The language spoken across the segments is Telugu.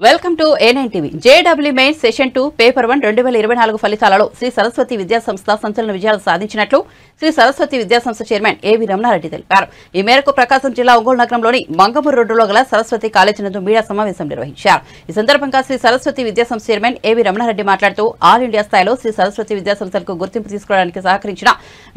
Welcome to A9 TV. JEE mains session 2 paper 1 2024 ఫలితాలలో శ్రీ సరస్వతి విద్యాసంస్థ సంచలన విజయాలు సాధించినట్లు శ్రీ సరస్వతి విద్యాసంస్థ చైర్మన్ ఏవి రమణారెడ్డి తెలిపారు. ఈ మేరకు ప్రకాశం జిల్లా ఒంగోలు నగరంలోని మంగమూరు రోడ్డులో గల సరస్వతి కాలేజీ నందు మీడియా సమావేశం నిర్వహించారు. ఈ సందర్భంగా శ్రీ సరస్వతి విద్యాసంస్థ చైర్మన్ ఏవి రమణారెడ్డి మాట్లాడుతూ ఆల్ ఇండియా స్థాయిలో శ్రీ సరస్వతి విద్యాసంస్థలకు గుర్తింపు తీసుకోవడానికి సహకరించిన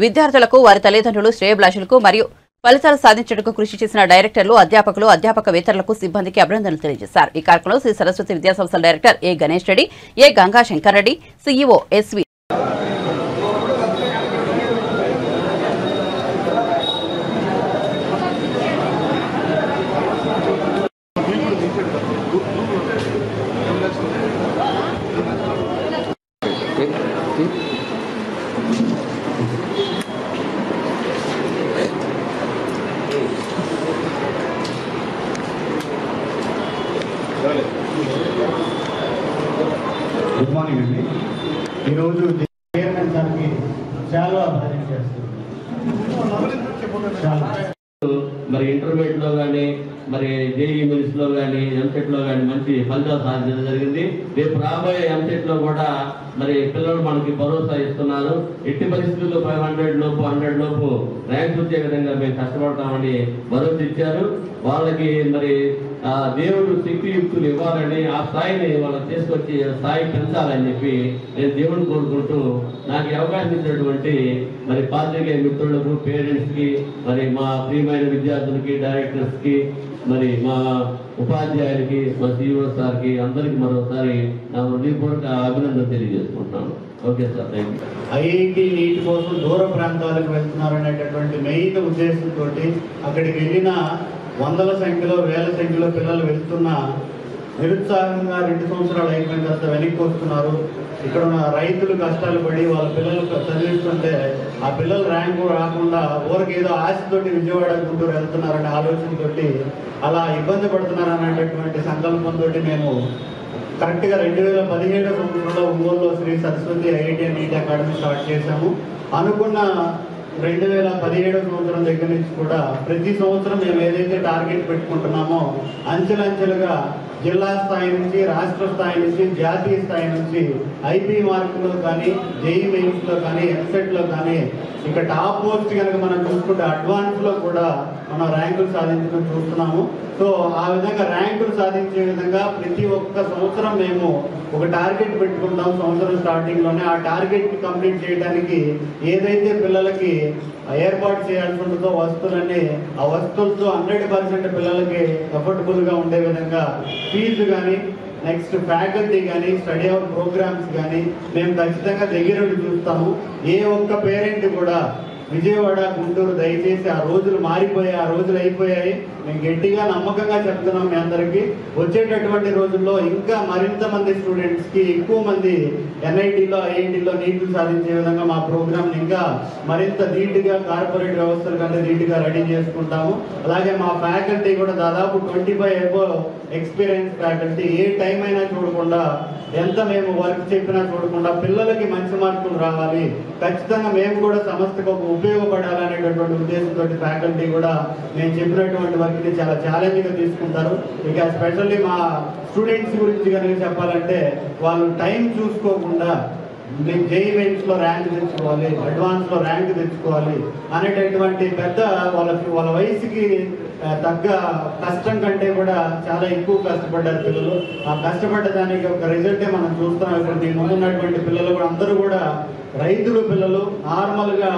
విద్యార్థులకు, వారి తల్లిదండ్రులు, శ్రేయోభిలాషులకు మరియు ఫలితాలు సాధించడానికి కృషి చేసిన డైరెక్టర్లు, అధ్యాపకులు, అధ్యాపకేతరులకు సిబ్బందికి అభినందనలు తెలియజేశారు. ఈ కార్యక్రమంలో శ్రీ సరస్వతి విద్యాసంస్థల director A Ganesh Reddy, A Ganga Shankar Reddy, CEO S V good morning అండి. ఈరోజు చైర్మన్ సార్కి చాలా మరి ఇంటర్మీడియట్ లో కానీ, మరి JEE మెయిన్స్ లో కానీ, ఎంసెట్ లో కానీ మంచి ఫలితాలు సాధించడం జరిగింది. రేపు రాబోయే ఎంసెట్ లో కూడా మరి పిల్లలు మనకి భరోసా ఇస్తున్నారు. ఎట్టి పరిస్థితుల్లో 500 లోపు 100 లోపు ర్యాంక్ వచ్చే విధంగా మేము కష్టపడతామని భరోసా ఇచ్చారు. వాళ్ళకి మరి దేవుడు శక్తియుక్తులు ఇవ్వాలని, ఆ స్థాయిని వాళ్ళకి తీసుకొచ్చి స్థాయి పెంచాలని చెప్పి నేను దేవుడు కోరుకుంటూ నాకు అవకాశం ఇచ్చినటువంటి మరి పాత్రికేయ మిత్రులకు, పేరెంట్స్ కి, మరి మా ప్రియమైన విద్యార్థులకి, డైరెక్టర్స్ కి, మరి మా ఉపాధ్యాయులకి, మా CEO సార్కి అందరికి మరోసారి నా హృదయపూర్వక అభినందన తెలియజేసుకుంటున్నాను. Okay sir, thank you. IIT NEET కోసం దూర ప్రాంతాలకు వెళ్తున్నారు అనేటటువంటి మెయిన్ ఉద్దేశంతో అక్కడికి వెళ్ళిన వందల సంఖ్యలో, వేల సంఖ్యలో పిల్లలు వెళ్తున్న నిరుత్సాహంగా 2 సంవత్సరాలు అయిపోయిన తర్వాత వెనక్కి వస్తున్నారు. ఇక్కడ ఉన్న రైతులు కష్టాలు పడి వాళ్ళ పిల్లలు చదివిస్తుంటే ఆ పిల్లలు ర్యాంకు రాకుండా ఊరికేదో ఆశతోటి విజయవాడ, గుంటూరు వెళ్తున్నారనే ఆలోచనతోటి అలా ఇబ్బంది పడుతున్నారు అనేటటువంటి సంకల్పంతో మేము కరెక్ట్గా 2017 సంవత్సరంలో ఒంగోలులో Shri Saraswati IIT NEET academy start చేశాము. అనుకున్న 2017 సంవత్సరం దగ్గర నుంచి కూడా ప్రతి సంవత్సరం మేము ఏదైతే టార్గెట్ పెట్టుకుంటున్నామో అంచెలంచెలుగా జిల్లా స్థాయి నుంచి, రాష్ట్ర స్థాయి నుంచి, జాతీయ స్థాయి నుంచి IP మార్కులో కానీ, JEE మెయిన్స్లో కానీ, ఎంసెట్లో కానీ ఇక టాప్ పోస్ట్ కనుక మనం చూసుకుంటే అడ్వాన్స్లో కూడా మనం ర్యాంకులు సాధించడం చూస్తున్నాము. సో ఆ విధంగా ర్యాంకులు సాధించే విధంగా ప్రతి ఒక్క సంవత్సరం మేము ఒక టార్గెట్ పెట్టుకుంటాం. సంవత్సరం స్టార్టింగ్లోనే ఆ టార్గెట్ కంప్లీట్ చేయడానికి ఏదైతే పిల్లలకి ఏర్పాటు చేయాల్సి ఉంటుందో వస్తువులన్నీ, ఆ వస్తువులతో 100% పిల్లలకి అఫోర్డబుల్గా ఉండే విధంగా ఫీజు కానీ, నెక్స్ట్ ఫ్యాకల్టీ కానీ, స్టడీ అవర్ ప్రోగ్రామ్స్ కానీ మేము ఖచ్చితంగా దగ్గరుండి చూస్తాము. ఏ ఒక్క పేరెంట్ కూడా విజయవాడ, గుంటూరు దయచేసి ఆ రోజులు మారిపోయాయి, ఆ రోజులు అయిపోయాయి. మేము గట్టిగా నమ్మకంగా చెప్తున్నాం మీ అందరికీ. వచ్చేటటువంటి రోజుల్లో ఇంకా మరింత మంది స్టూడెంట్స్కి, ఎక్కువ మంది NITలో, IITలో నీట్లు సాధించే విధంగా మా ప్రోగ్రామ్ని ఇంకా మరింత ధీటుగా, కార్పొరేట్ వ్యవస్థల కంటే ధీటుగా రెడీ చేసుకుంటాము. అలాగే మా ఫ్యాకల్టీ కూడా దాదాపు 25 అబోవ్ ఎక్స్పీరియన్స్ ఫ్యాకల్టీ. ఏ టైం అయినా చూడకుండా, ఎంత మేము వర్క్ చెప్పినా చూడకుండా పిల్లలకి మంచి మార్కులు రావాలి, ఖచ్చితంగా మేము కూడా సంస్థకు ఒక ఉపయోగపడాలనేటటువంటి ఉద్దేశంతో ఫ్యాకల్టీ కూడా నేను చెప్పినటువంటి వర్క్ని చాలా ఛాలెంజ్గా తీసుకుంటారు. ఇక ఎస్పెషల్లీ మా స్టూడెంట్స్ గురించి కనుక చెప్పాలంటే వాళ్ళు టైం చూసుకోకుండా మేము JEE మెయిన్స్లో ర్యాంక్ తెచ్చుకోవాలి, అడ్వాన్స్లో ర్యాంక్ తెచ్చుకోవాలి అనేటటువంటి పెద్ద వాళ్ళ వయసుకి తగ్గ కష్టం కంటే కూడా చాలా ఎక్కువ కష్టపడ్డారు పిల్లలు. ఆ కష్టపడ్డ దానికి ఒక రిజల్టే మనం చూస్తున్నాం. ఇప్పుడు దీని ముందున్నటువంటి పిల్లలు కూడా అందరూ కూడా రైతులు పిల్లలు, నార్మల్గా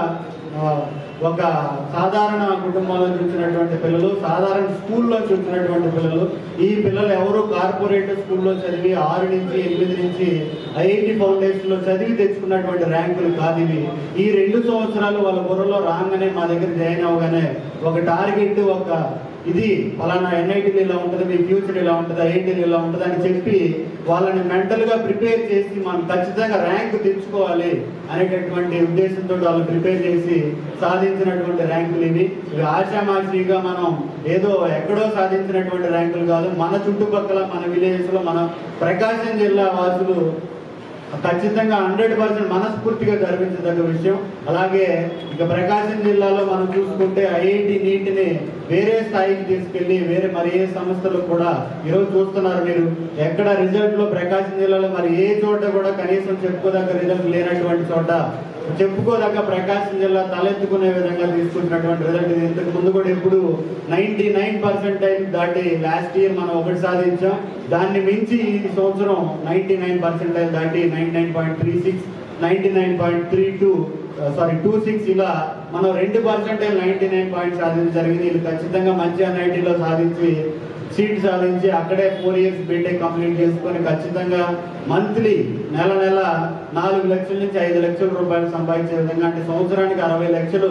ఒక సాధారణ కుటుంబంలో చూసినటువంటి పిల్లలు, సాధారణ స్కూల్లో చూసినటువంటి పిల్లలు. ఈ పిల్లలు ఎవరు కార్పొరేట్ స్కూల్లో చదివి 6 నుంచి 8 నుంచి IIT ఫౌండేషన్లో చదివి తెచ్చుకున్నటువంటి ర్యాంకులు కాదు ఇవి. ఈ 2 సంవత్సరాలు వాళ్ళ బుర్రలో రాగానే, మా దగ్గర జాయిన్ అవ్వగానే ఒక టార్గెట్, ఒక ఇది ఫలానా NITలో ఇలా ఉంటుంది, మీ ఫ్యూచర్ ఇలా ఉంటుంది, IITలో ఇలా ఉంటుంది అని చెప్పి వాళ్ళని మెంటల్గా ప్రిపేర్ చేసి మనం ఖచ్చితంగా ర్యాంక్ తెచ్చుకోవాలి అనేటటువంటి ఉద్దేశంతో వాళ్ళు ప్రిపేర్ చేసి సాధించినటువంటి ర్యాంకులు ఇవి. ఆశామాషిగా మనం ఏదో ఎక్కడో సాధించినటువంటి ర్యాంకులు కాదు. మన చుట్టుపక్కల, మన విలేజ్లో, మన ప్రకాశం జిల్లా వాసులు ఖచ్చితంగా 100% మనస్ఫూర్తిగా గర్వించదగ్గ విషయం. అలాగే ఇక ప్రకాశం జిల్లాలో మనం చూసుకుంటే ఐఐటి నీట్ని వేరే స్థాయికి తీసుకెళ్లి వేరే మరి ఏ సంస్థలు కూడా ఈరోజు చూస్తున్నారు మీరు. ఎక్కడ రిజల్ట్లో ప్రకాశం జిల్లాలో మరి ఏ చోట కూడా కనీసం చెప్పుకోదగ్గ రిజల్ట్ లేనటువంటి చోట చెప్పుకోదగ్గ ప్రకాశం జిల్లా తలెత్తుకునే విధంగా తీసుకున్నటువంటి రిజల్ట్. ఇంతకు ముందు కూడా ఎప్పుడు 99% దాటి లాస్ట్ ఇయర్ మనం ఒకటి సాధించాం. దాన్ని మించి ఈ సంవత్సరం 99% దాటి 99.36, 99.26 ఇలా మనం 2% 99 పాయింట్స్ సాధించడం జరిగింది. ఇది ఖచ్చితంగా మంచి ఎన్ఐటీలో సాధించి సీట్ సాధించి అక్కడే 4 years బీటెక్ కంప్లీట్ చేసుకొని ఖచ్చితంగా మంత్లీ నెల 4 లక్షల నుంచి 5 లక్షల రూపాయలు సంపాదించే విధంగా, అంటే సంవత్సరానికి 60 లక్షలు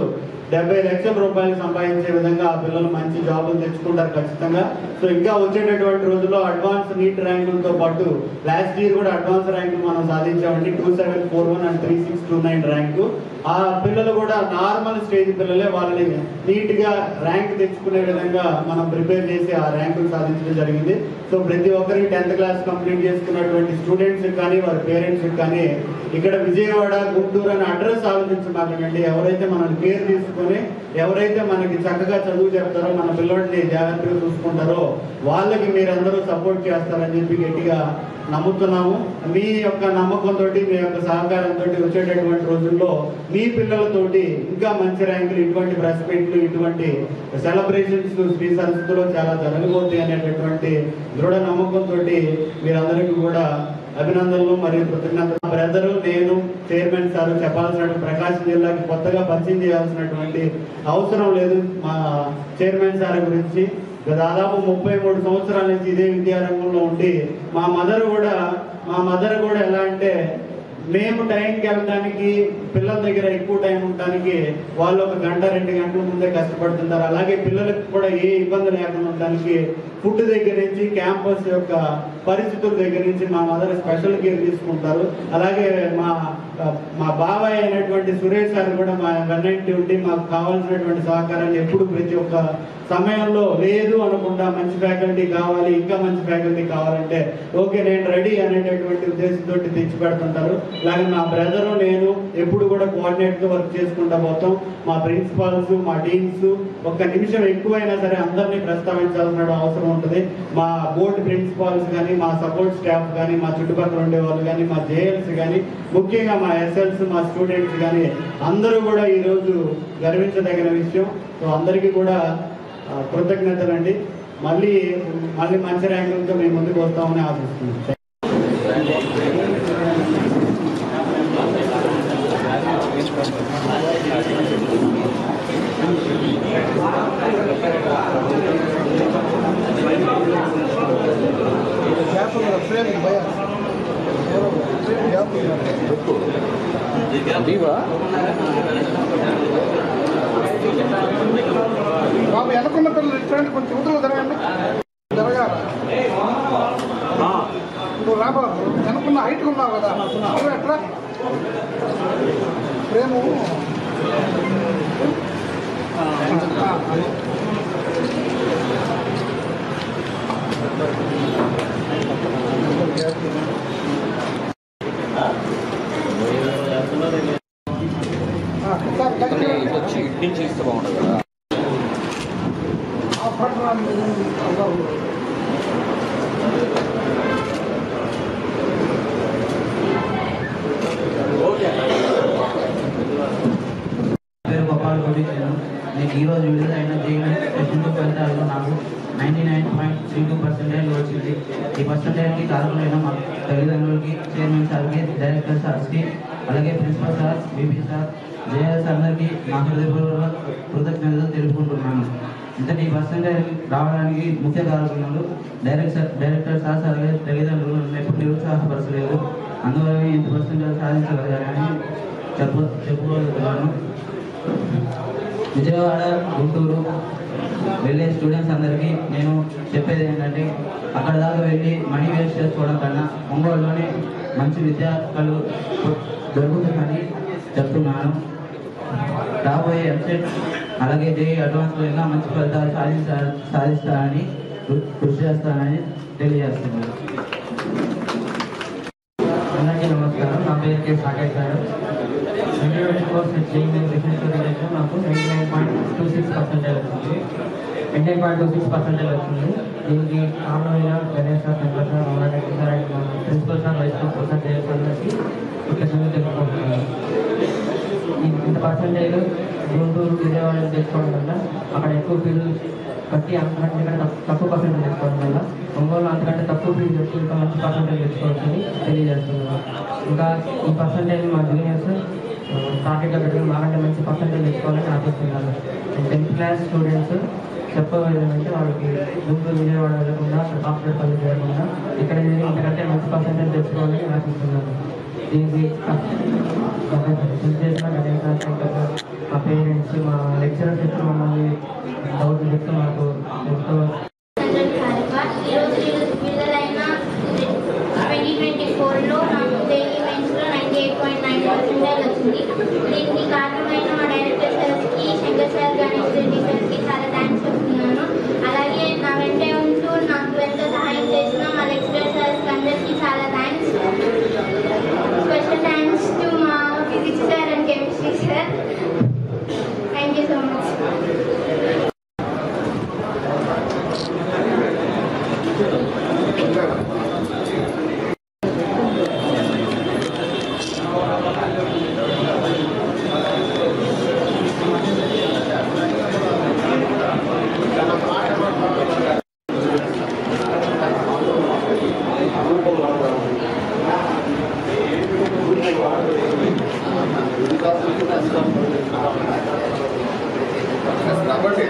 70 లక్షల రూపాయలు సంపాదించే విధంగా ఆ పిల్లలు మంచి జాబులు తెచ్చుకుంటారు ఖచ్చితంగా. సో ఇంకా వచ్చేటటువంటి రోజుల్లో అడ్వాన్స్ నీట్ ర్యాంకులతో పాటు లాస్ట్ ఇయర్ కూడా అడ్వాన్స్ ర్యాంకులు మనం సాధించామండి. 2741 అండ్ 3629 ర్యాంకు. ఆ పిల్లలు కూడా నార్మల్ స్టేజ్ పిల్లలే, వాళ్ళని నీట్గా ర్యాంక్ తెచ్చుకునే విధంగా మనం ప్రిపేర్ చేసి ఆ ర్యాంకులు సాధించడం జరిగింది. సో ప్రతి ఒక్కరికి 10th క్లాస్ కంప్లీట్ చేసుకున్నటువంటి స్టూడెంట్స్కి కానీ వారి పేరెంట్స్కి కానీ ఇక్కడ విజయవాడ, గుంటూరు అని అడ్రస్ ఆలోచించమాకండి. ఎవరైతే మనల్ని కేర్ తీసుకొని ఎవరైతే మనకి చక్కగా చదువు చెప్తారో, మన పిల్లడిని జాగ్రత్తగా చూసుకుంటారో వాళ్ళకి మీరందరూ సపోర్ట్ చేస్తారని చెప్పి గట్టిగా నమ్ముతున్నాము. మీ యొక్క నమ్మకంతో, మీ యొక్క సహకారంతో వచ్చేటటువంటి రోజుల్లో మీ పిల్లలతోటి ఇంకా మంచి ర్యాంకులు, ఇటువంటి ప్రెస్ మీట్లు, ఇటువంటి సెలబ్రేషన్స్ శ్రీ సరస్వతిలో చాలా జరగబోతాయి అనేటటువంటి దృఢ నమ్మకంతో మీరందరికీ కూడా అభినందనలు మరియు కృతజ్ఞతలు. బ్రదరు, నేను, చైర్మన్ సార్ చెప్పాల్సిన ప్రకాశం జిల్లాకి కొత్తగా పరిచయం చేయాల్సినటువంటి అవసరం లేదు. మా చైర్మన్ సార్ గురించి దాదాపు 33 సంవత్సరాల నుంచి ఇదే విద్యారంగంలో ఉండి మా మదర్ కూడా ఎలా అంటే మేము టైంకి వెళ్ళడానికి, పిల్లల దగ్గర ఎక్కువ టైం ఉండడానికి వాళ్ళు 1 గంట 2 గంటల ముందే కష్టపడుతుంటారు. అలాగే పిల్లలకు కూడా ఏ ఇబ్బంది లేకుండా ఉండడానికి ఫుడ్ దగ్గర నుంచి, క్యాంపస్ యొక్క పరిస్థితుల దగ్గర నుంచి మా మదర్ స్పెషల్ కేర్ తీసుకుంటారు. అలాగే మా బాబాయ్ అయినటువంటి సురేష్ సార్ కూడా మా వెన్నంటి ఉండి మాకు కావాల్సినటువంటి సహకారాన్ని ఎప్పుడు ప్రతి ఒక్క సమయంలో లేదు అనకుండా మంచి ఫ్యాకల్టీ కావాలి, ఇంకా మంచి ఫ్యాకల్టీ కావాలంటే ఓకే నేను రెడీ అనేటటువంటి ఉద్దేశంతో తెచ్చి పెడుతుంటారు. అలాగే మా బ్రదరు, నేను ఎప్పుడు కూడా కోఆర్డినేట్గా వర్క్ చేసుకుంటా పోతాం. మా ప్రిన్సిపాల్స్, మా డీన్స్ 1 నిమిషం ఎక్కువైనా సరే అందరినీ ప్రస్తావించాల్సిన అవసరం ఉంటుంది. మా బోర్డు ప్రిన్సిపాల్స్ కానీ, మా సపోర్ట్ స్టాఫ్ కానీ, మా చుట్టుపక్కల ఉండే వాళ్ళు కానీ, మా జేఎల్స్ కానీ, ముఖ్యంగా మా ఎస్ఎల్స్, మా స్టూడెంట్స్ కానీ అందరూ కూడా ఈరోజు గర్వించదగిన విషయం. సో అందరికీ కూడా కృతజ్ఞతలండి. మళ్ళీ మంచి ర్యాంకులతో మేము ముందుకు వస్తామని ఆశిస్తున్నాం. బాబు ఎనకున్న పిల్లలు ఇట్లాంటి కొంచెం ఉదలు జరగండి, జరగాల. నువ్వు రా బాబు, ఎనకున్న హైట్ ఉన్నావు కదా, ఎట్లా ప్రేము వచ్చి ఇటు నుంచి ఇస్తే బాగుంటుంది కదా. పేరు గోపాల్ గౌడీను. నేను ఈరోజు విడుదలైన సెషన్ 2 ఫలితాల్లో నాకు 99.32% వచ్చింది. ఈ పర్సెంటేజ్కి కారణమైన మా తల్లిదండ్రులకి, చైర్మన్ సార్కి, డైరెక్టర్ సార్స్కి, అలాగే principal sir, BP sir, JLs అందరికీ నా హృదయపూర్వక కృతజ్ఞతలు తెలుపుకుంటున్నాను. ఇంతటి పర్సెంటేజ్ రావడానికి ముఖ్య కారణాలు డైరెక్టర్ సార్, అలాగే తల్లిదండ్రులు ఎప్పుడు నిరుత్సాహపరచలేదు. అందువల్ల ఇంత పర్సెంటేజ్ సాధించగలిగారని చెప్పుకోగలుగుతున్నాను. విజయవాడ, గుంటూరు వెళ్ళే స్టూడెంట్స్ అందరికీ నేను చెప్పేది ఏంటంటే, అక్కడ దాకా వెళ్ళి మనీ వేస్ట్ చేసుకోవడం కన్నా ఒంగోలులోనే మంచి విద్యార్థులు దొరుకుతుందని చెప్తున్నాను. రాబోయే ఎంసెట్ అలాగే జేఈ అడ్వాన్స్లో ఇంకా మంచి ఫలితాలు సాధిస్తానని కృషి చేస్తానని తెలియజేస్తున్నాను. అందరికీ నమస్కారం. పేరు కే సాకేత్ గారు. 2024 JEE రిజల్ట్ నాకు 99.26% వచ్చింది. 99.26% వచ్చింది. దీనికి కారణమైన Ganesh sir, Chandra sir, Avunareddy sir and principal sir, vice principal sir అందరికీ కృతజ్ఞతలు తెలుపుకుంటున్నాను. ఇంత పర్సంటేజ్ గుంటూరు, విజయవాడ తెచ్చుకోవడం వల్ల అక్కడ ఎక్కువ ఫీజు కట్టి అంతకంటే తక్కువ పర్సెంటేజ్ తెచ్చుకోవడం వల్ల ఒంగోలు అంతకంటే తక్కువ ఫీజు తెచ్చి ఇంకా మంచి పర్సెంటేజ్ తెచ్చుకోవచ్చని తెలియజేస్తున్నాను. ఇంకా ఈ పర్సెంటేజ్ మా జూనియర్స్ టార్గెట్గా పెట్టుకుని మాకంటే మంచి పర్సెంటేజ్ తెచ్చుకోవాలని ఆశిస్తున్నాను. 10th క్లాస్ స్టూడెంట్స్ చెప్పేదంటే వాళ్ళకి గుంటూరు, విజయవాడ వెళ్ళకుండా సాఫ్ట్వేర్ పని చేయకుండా ఇక్కడ ఇంతకంటే మంచి పర్సెంటేజ్ తెచ్చుకోవాలని ఆశిస్తున్నాను. దీనికి చేసిన మా పేరెంట్స్, మా లెక్చరర్స్ ఎప్పుడు మమ్మల్ని డౌట్ చెప్తూ మాకు ఎంతో విడుదలైన 2024లో నాకు JEE మెయిన్స్లో 98.9% వచ్చింది. దీనికి కారణమైన మా డైరెక్టర్ సార్కి, శంకర్ సార్, గణేష్ రెడ్డి సార్కి చాలా థ్యాంక్స్ చెప్తున్నాను. అలాగే నా వెంటే ఉంటూ నాకు ఎంతో సహాయం చేసిన మా లెక్చరర్ సార్స్కి అందరికీ చాలా థ్యాంక్స్. స్పెషల్ థ్యాంక్స్ టు మా physics sir and chemistry sir. Thank you so much. కాబట్టి